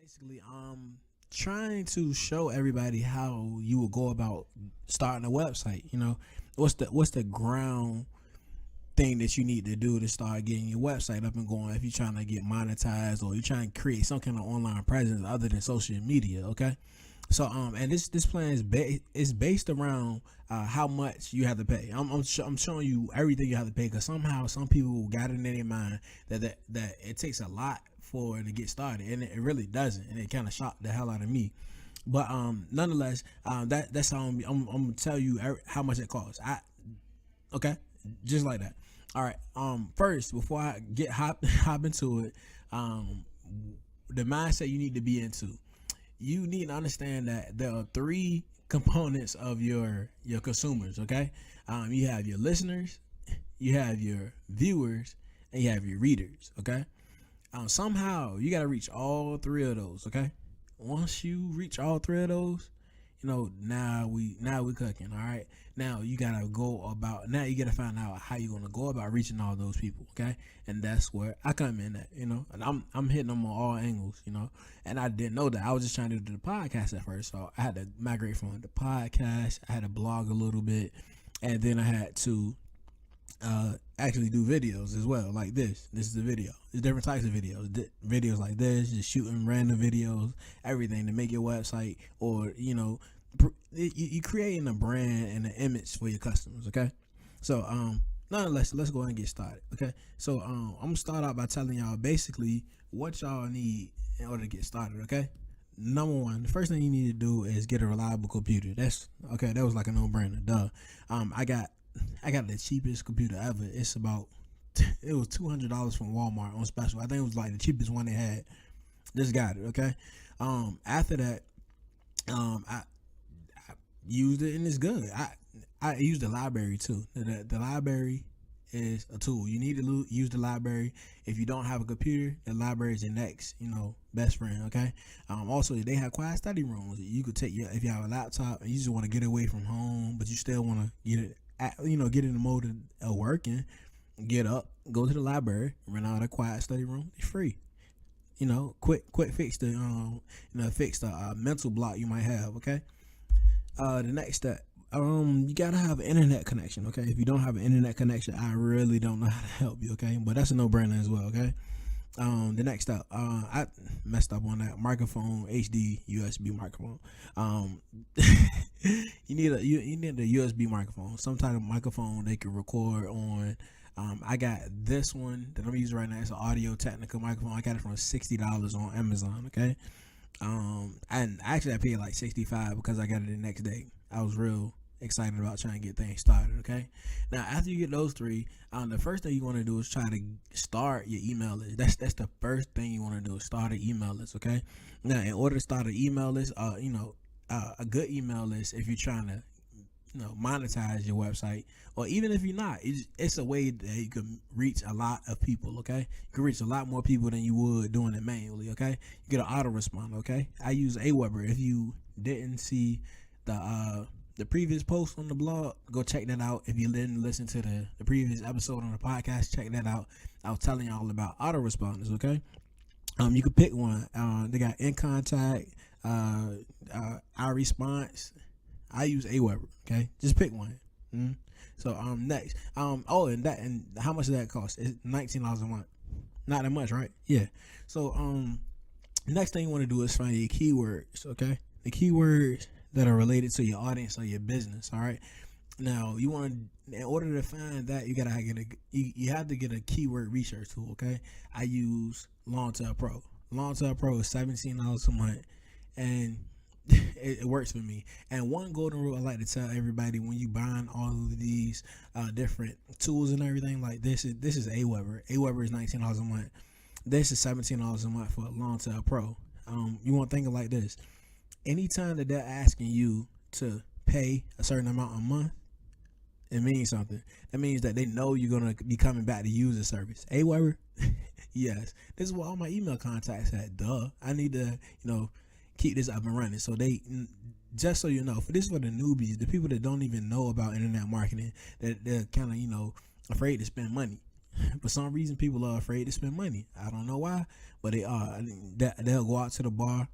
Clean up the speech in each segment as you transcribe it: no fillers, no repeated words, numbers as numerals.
basically trying to show everybody how you will go about starting a website. What's the ground thing that you need to do to start getting your website up and going if you're trying to get monetized or you're trying to create some kind of online presence other than social media. Okay. So and this plan is based around how much you have to pay. I'm showing you everything you have to pay because somehow some people got it in their mind that it takes a lot for it to get started, and it really doesn't, and it kind of shocked the hell out of me. But nonetheless, that's how I'm gonna tell you how much it costs. Okay, just like that. All right. First, before I get hop into it, um, the mindset you need to be into, you need to understand that there are three components of your consumers. Okay, you have your listeners, you have your viewers, and you have your readers. Okay, somehow you got to reach all three of those. Okay, once you reach all three of those, now we cooking. All right, now you gotta go about, now you gotta find out how you're gonna go about reaching all those people. Okay, and that's where I come in at. And I'm hitting them on all angles. And I didn't know that. I was just trying to do the podcast at first, so I had to migrate from the podcast. I had to blog a little bit, and then I had to actually do videos as well. Like this is the video. There's different types of videos. Videos like this, just shooting random videos, everything to make your website, or you creating a brand and an image for your customers. Okay, so nonetheless, let's go ahead and get started. Okay, so I'm gonna start out by telling y'all basically what y'all need in order to get started. Okay, number one, the first thing you need to do is get a reliable computer. That's okay. That was like a no-brainer. Duh. I got the cheapest computer ever. It was $200 from Walmart on special. I think it was like the cheapest one they had. Just got it. Okay. After that, I used it and it's good. I used the library too. The library is a tool. You need to use the library. If you don't have a computer, the library is your next, best friend. Okay. Also, they have quiet study rooms. You could take if you have a laptop and you just want to get away from home, but you still want to get in the mode of working. Get up, go to the library, rent out a quiet study room. It's free. Quick fix the mental block you might have. Okay. The next step, you gotta have an internet connection. Okay. If you don't have an internet connection, I really don't know how to help you. Okay, but that's a no-brainer as well. Okay. The next step, I messed up on that microphone, HD USB microphone. You need a USB microphone, some type of microphone they can record on. I got this one that I'm using right now. It's an Audio Technica microphone. I got it for $60 on Amazon. Okay. And actually I paid like $65 because I got it the next day. I was real excited about trying to get things started. Okay. Now after you get those three, the first thing you want to do is try to start your email list. That's the first thing you want to do is start an email list. Okay. Now in order to start an email list, a good email list, if you're trying to monetize your website, or even if you're not, it's a way that you can reach a lot of people. Okay, you can reach a lot more people than you would doing it manually. Okay, you get an autoresponder. Okay, I use Aweber. If you didn't see the previous post on the blog, go check that out. If you didn't listen to the previous episode on the podcast, check that out. I was telling y'all about autoresponders. Okay, you can pick one. They got InContact, iResponse. I use Aweber. Okay, just pick one. So next, and how much does that cost? It's $19 a month. Not that much, right? Yeah. So next thing you want to do is find your keywords. Okay, the keywords that are related to your audience or your business. All right. Now in order to find that, you have to get a keyword research tool. Okay, I use Longtail Pro. Longtail Pro is $17 a month, and it works for me. And one golden rule I like to tell everybody when you buying all of these different tools and everything, like this is Aweber. Aweber is $19 a month. This is $17 a month for Longtail Pro. You want to think of like this: anytime that they're asking you to pay a certain amount a month, it means something. That means that they know you're gonna be coming back to use the service. Aweber, yes. This is what all my email contacts had. Duh. I need to keep this up and running. So just so you know, for the newbies, the people that don't even know about internet marketing, that they're kind of afraid to spend money. For some reason, people are afraid to spend money. I don't know why, but they are. They'll go out to the bar,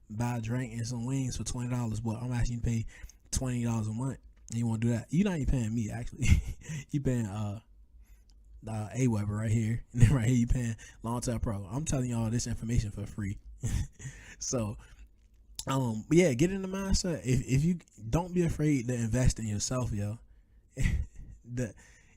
buy a drink and some wings for $20. But I'm asking you to pay $20 a month. And you want to do that? You're not even paying me actually. You paying AWeber right here, and then right here you paying Long-Term Pro. I'm telling y'all this information for free. So, but yeah, get in the mindset. If you don't be afraid to invest in yourself, yo.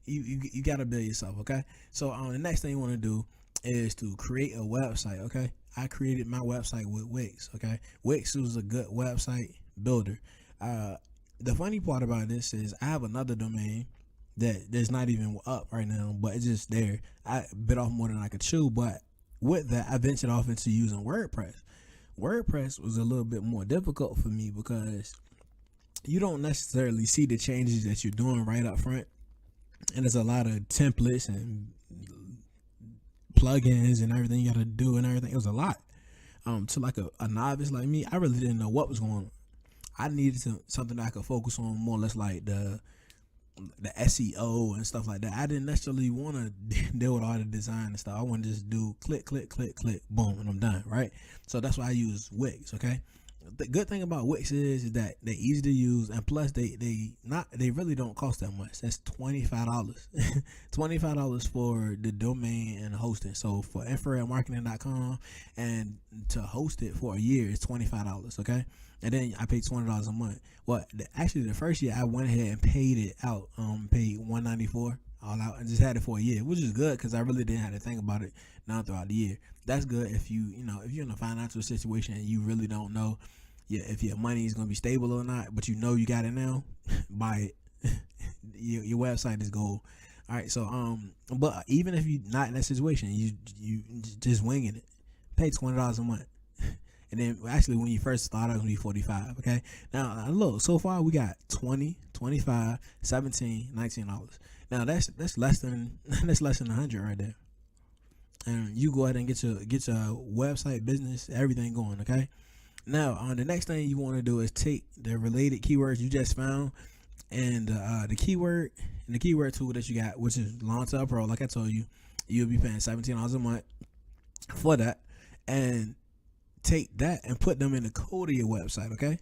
You gotta build yourself, okay? So the next thing you want to do is to create a website, okay? I created my website with Wix, okay? Wix was a good website builder. The funny part about this is I have another domain that's not even up right now, but it's just there. I bit off more than I could chew, but with that, I ventured off into using WordPress. WordPress was a little bit more difficult for me because you don't necessarily see the changes that you're doing right up front. And there's a lot of templates and plugins and everything you got to do and everything. It was a lot. To like a novice like me, I really didn't know what was going on. I needed something that I could focus on more or less like the SEO and stuff like that. I didn't necessarily want to deal with all the design and stuff. I want to just do click, click, click, click, boom, and I'm done, right? So that's why I use Wix, okay? The good thing about Wix is that they're easy to use, and plus they really don't cost that much. That's $25. $25 for the domain and hosting. So for infraredmarketing.com and to host it for a year is $25, okay? And then I paid $20 a month. Well, actually the first year I went ahead and paid it out. Paid $194 all out and just had it for a year, which is good because I really didn't have to think about it now throughout the year. That's good if if you're in a financial situation and you really don't know if your money is going to be stable or not, but you know you got it now, buy it. your website is gold. All right, so but even if you're not in that situation, you just winging it, pay $20 a month. And then actually when you first start out, it's going to be $45, okay? Now look, so far we got $20, $25, $17, $19. Now that's less than $100 right there. And you go ahead and get your website, business, everything going, okay? Now, the next thing you want to do is take the related keywords you just found and the keyword tool that you got, which is Long-Term Pro. Like I told you, you'll be paying $17 a month for that, and take that and put them in the code of your website, okay?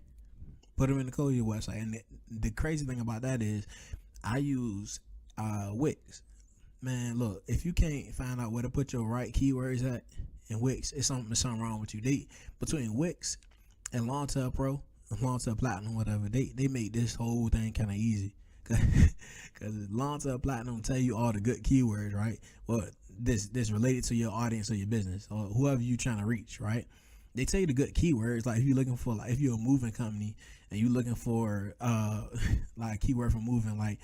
Put them in the code of your website. And the crazy thing about that is I use Wix. Man, look, if you can't find out where to put your right keywords at in Wix, it's something wrong with you. Between Wix and Long-Term Pro, Long-Term Platinum, whatever, they make this whole thing kind of easy. Because Long-Term Platinum tell you all the good keywords, right? Well, this related to your audience or your business or whoever you trying to reach, right? They tell you the good keywords. Like if you're looking for, like if you're a moving company and you're looking for like a keyword for moving, like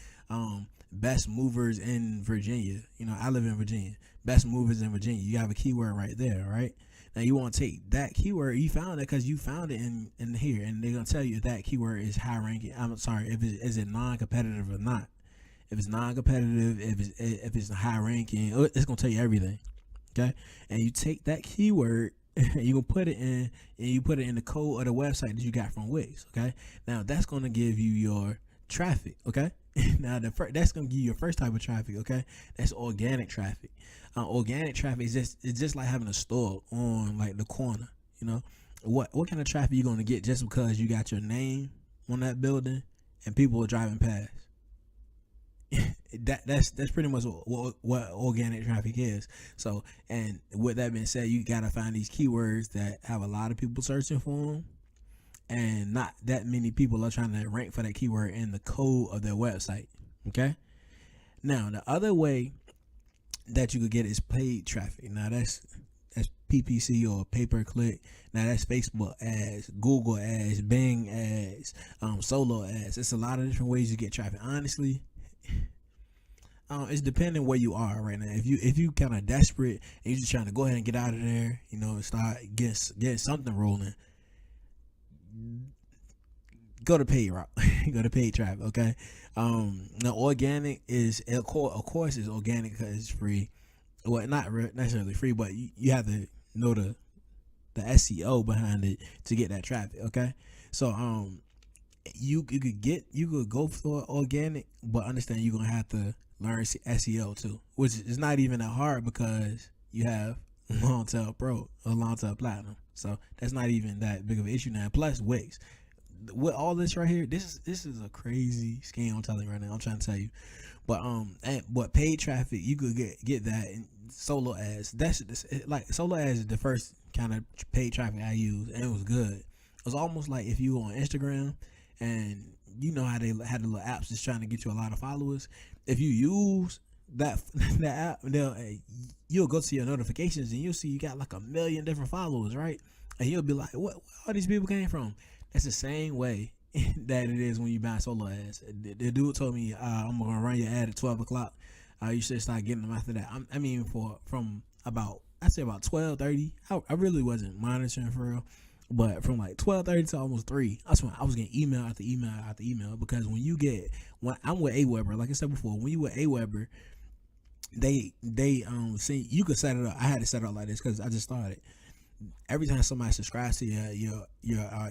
best movers in Virginia. I live in Virginia. Best movers in Virginia. You have a keyword right there, right? Now you want to take that keyword. You found it because you found it in here, and they're gonna tell you if that keyword is high ranking. I'm sorry, is it non-competitive or not? If it's non-competitive, if it's high ranking, it's gonna tell you everything. Okay, and you take that keyword. You can put it in, and you put it in the code of the website that you got from Wix. Okay, now that's gonna give you your traffic. Okay, now that's gonna give you your first type of traffic. Okay, that's organic traffic. Organic traffic is just like having a store on like the corner. What kind of traffic you gonna get just because you got your name on that building and people are driving past? That's pretty much what organic traffic is. So, and with that being said, you gotta find these keywords that have a lot of people searching for them, and not that many people are trying to rank for that keyword in the code of their website. Okay. Now, the other way that you could get is paid traffic. Now that's PPC or pay-per-click. Now that's Facebook ads, Google ads, Bing ads, solo ads. It's a lot of different ways you get traffic. Honestly, it's depending where you are right now. If you kind of desperate and you're just trying to go ahead and get out of there, and start getting something rolling, go to paid route. Go to paid traffic. Okay. Now organic is, of course, is organic because it's free. Well, not necessarily free, but you have to know the SEO behind it to get that traffic. Okay. So you could go for organic, but understand you're gonna have to learn SEO too, which is not even that hard because you have Long Tail Pro or Long Tail Platinum. So that's not even that big of an issue now. Plus Wix. With all this right here, this is a crazy scheme I'm telling you right now. I'm trying to tell you. But paid traffic, you could get that in solo ads. Like solo ads is the first kind of paid traffic I used, and it was good. It was almost like if you were on Instagram, and you know how they had the little apps just trying to get you a lot of followers. If you use that that app, you'll go to your notifications and you'll see you got like 1 million different followers, right? And you'll be like, what where all these people came from? That's the same way that it is when you buy solo ads. The dude told me, I'm gonna run your ad at 12 o'clock. You should start getting them after that. I mean, from about, I say about 12:30. I really wasn't monitoring for real, but from like 12:30 to almost 3, I was getting email after email after email. Because when I'm with Aweber, like I said before, when you with Aweber, they see, you could set it up. I had to set it up like this because I just started. Every time somebody subscribes to your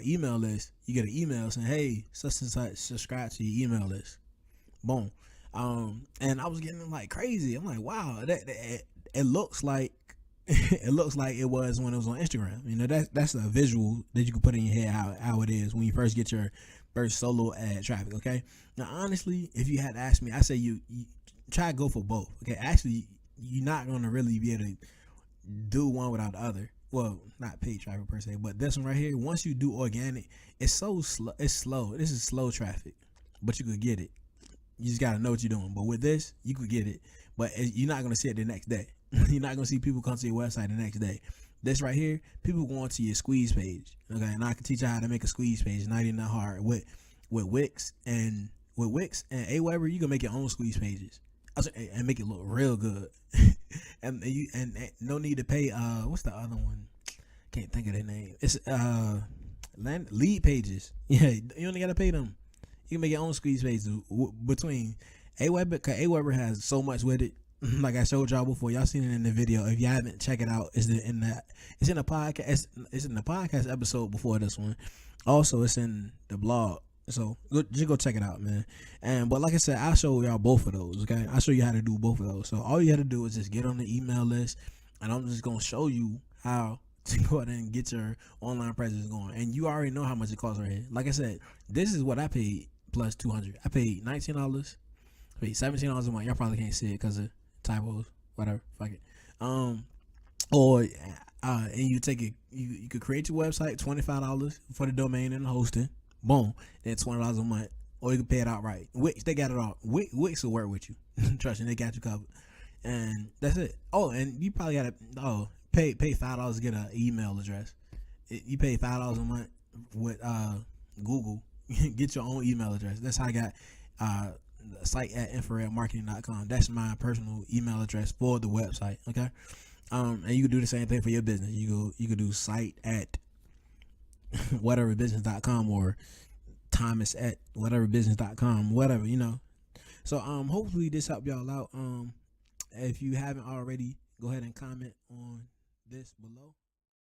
email list, you get an email saying, "Hey, such and such subscribe to your email list." Boom. And I was getting like crazy. I'm like, wow, it looks like it looks like it was when it was on Instagram. You know, that's a visual that you can put in your head how it is when you first get your first solo ad traffic. Okay. Now, honestly, if you had to ask me, I say you try to go for both. Okay. Actually, you're not gonna really be able to do one without the other. Well, not paid traffic per se, but this one right here, once you do organic, it's so slow. It's slow. This is slow traffic, but you could get it. You just gotta know what you're doing. But with this, you could get it, but you're not gonna see it the next day. You're not gonna see people come to your website the next day. This right here, people going to your squeeze page. Okay, and I can teach you how to make a squeeze page. Not even that hard. With Wix and Aweber, you can make your own squeeze pages and make it look real good. and no need to pay. What's the other one? Can't think of their name. It's lead pages. Yeah, you only gotta pay them. You can make your own squeeze pages between Aweber, because Aweber has so much with it. Like I showed y'all before, y'all seen it in the video. If you haven't, check it out. It's in the podcast. It's in the podcast episode before this one. Also, it's in the blog. So just go check it out, man. But like I said, I'll show y'all both of those. Okay, I'll show you how to do both of those. So all you have to do is just get on the email list, and I'm just gonna show you how to go ahead and get your online presence going. And you already know how much it costs right here. Like I said, this is what I paid plus $200. I paid $19. I paid $17 a month. Y'all probably can't see it because of typos. Whatever. Fuck it. And you take it. You could create your website. $25 for the domain and the hosting. Boom. Then $20 a month. Or you can pay it outright. Wix, they got it all. Wix will work with you. Trust me, they got you covered. And that's it. Oh, and you probably gotta pay $5 to get an email address. You pay $5 a month with Google. Get your own email address. That's how I got the site at infraredmarketing.com. That's my personal email address for the website. Okay. And you can do the same thing for your business. You could do site at whateverbusiness.com or Thomas at whateverbusiness.com, whatever, you know. So hopefully this helped y'all out. If you haven't already, go ahead and comment on this below.